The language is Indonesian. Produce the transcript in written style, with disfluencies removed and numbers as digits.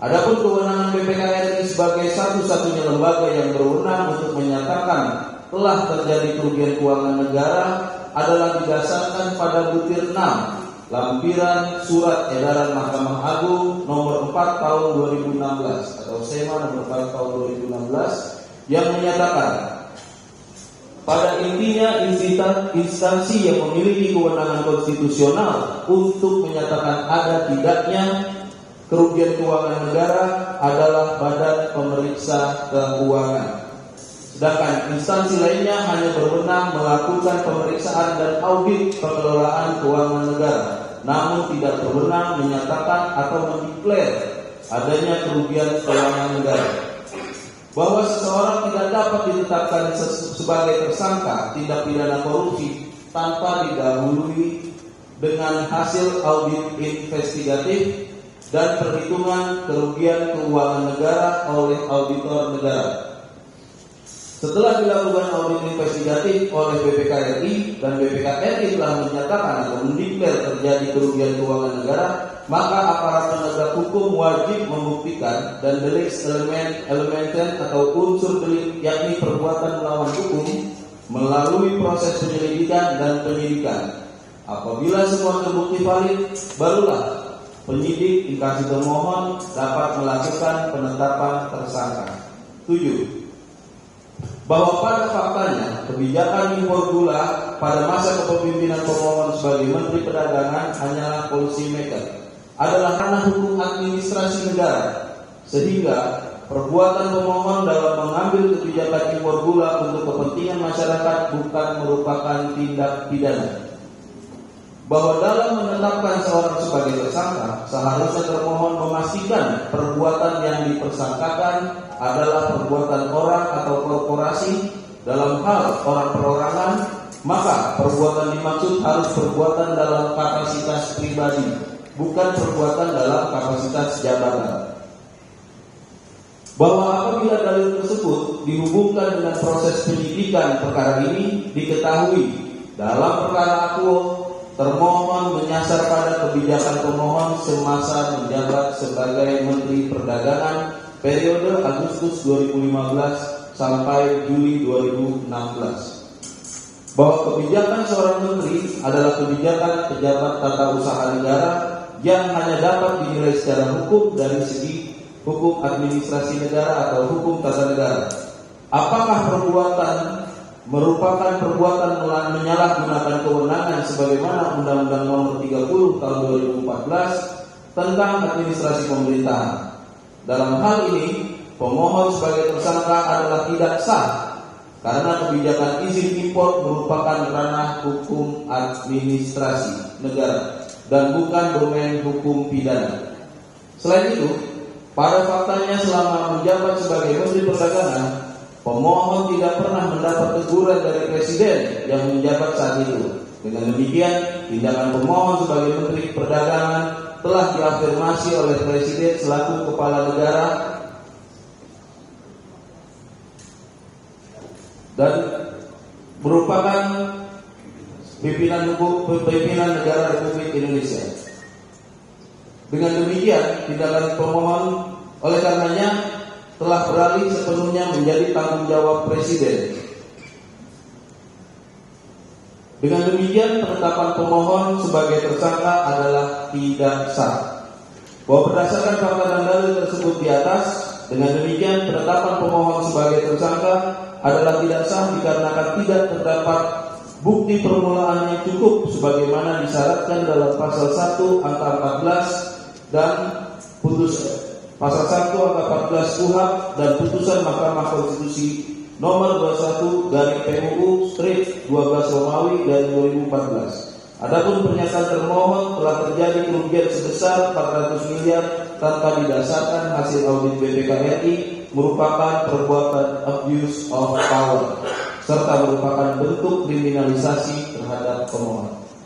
Adapun kewenangan BPK RI sebagai satu-satunya lembaga yang berwenang untuk menyatakan telah terjadi kerugian keuangan negara adalah didasarkan pada butir 6 lampiran Surat Edaran Mahkamah Agung nomor 4 tahun 2016 atau SEMA nomor 4 tahun 2016 yang menyatakan pada intinya instansi yang memiliki kewenangan konstitusional untuk menyatakan ada tidaknya kerugian keuangan negara adalah Badan Pemeriksa Keuangan. Sedangkan instansi lainnya hanya berwenang melakukan pemeriksaan dan audit pengelolaan keuangan negara, namun tidak berwenang menyatakan atau mendeklar adanya kerugian keuangan negara. Bahwa seseorang tidak dapat ditetapkan sebagai tersangka tindak pidana korupsi tanpa didahului dengan hasil audit investigatif dan perhitungan kerugian keuangan negara oleh auditor negara. Setelah dilakukan audit investigatif oleh BPK RI dan BPK RI telah menyatakan atau mendeklar terjadi kerugian keuangan negara, maka aparat penegak hukum wajib membuktikan dan delik elementen atau unsur delik yakni perbuatan melawan hukum melalui proses penyelidikan dan penyidikan. Apabila semua terbukti valid, barulah penyidik instansi termohon dapat melakukan penetapan tersangka. 7. Bahwa pada faktanya kebijakan impor gula pada masa kepemimpinan pemohon sebagai Menteri Perdagangan hanyalah policy maker, adalah ranah hukum administrasi negara, sehingga perbuatan pemohon dalam mengambil kebijakan impor gula untuk kepentingan masyarakat bukan merupakan tindak pidana. Bahwa dalam menetapkan seorang sebagai tersangka, seharusnya termohon memastikan perbuatan yang dipersangkakan adalah perbuatan orang atau korporasi. Dalam hal orang perorangan, maka perbuatan dimaksud harus perbuatan dalam kapasitas pribadi, bukan perbuatan dalam kapasitas jabatan. Bahwa apabila dalil tersebut dihubungkan dengan proses penyidikan perkara ini, diketahui dalam perkara akuo termohon menyasar pada kebijakan pemohon semasa menjabat sebagai Menteri Perdagangan periode Agustus 2015 sampai Juli 2016. Bahwa kebijakan seorang menteri adalah kebijakan pejabat tata usaha negara yang hanya dapat dinilai secara hukum dari segi hukum administrasi negara atau hukum tata negara. Apakah perbuatan merupakan perbuatan menyalahgunakan kewenangan sebagaimana Undang-Undang Nomor 30 Tahun 2014 tentang administrasi pemerintahan. Dalam hal ini, pemohon sebagai tersangka adalah tidak sah karena kebijakan izin impor merupakan ranah hukum administrasi negara dan bukan domain hukum pidana. Selain itu, pada faktanya selama menjabat sebagai Menteri Perdagangan, pemohon tidak pernah mendapat teguran dari Presiden yang menjabat saat itu. Dengan demikian, tindakan pemohon sebagai Menteri Perdagangan telah diafirmasi oleh Presiden selaku Kepala Negara dan merupakan pimpinan negara Republik Indonesia. Dengan demikian, tindakan pemohon oleh karenanya telah beralih sepenuhnya menjadi tanggung jawab Presiden. Dengan demikian, penetapan pemohon sebagai tersangka adalah tidak sah. Bahwa berdasarkan fakta dan dalil tersebut di atas, dengan demikian penetapan pemohon sebagai tersangka adalah tidak sah dikarenakan tidak terdapat bukti permulaan yang cukup sebagaimana disyaratkan dalam pasal 1 angka 14 dan pasal 1 angka 14 KUHP dan putusan Mahkamah Konstitusi nomor 21/PUU/12 Romawi dari 2014. Adapun pernyataan termohon telah terjadi kerugian sebesar 400 miliar tanpa didasarkan hasil audit BPK RI merupakan perbuatan abuse of power serta merupakan bentuk kriminalisasi terhadap pemohon.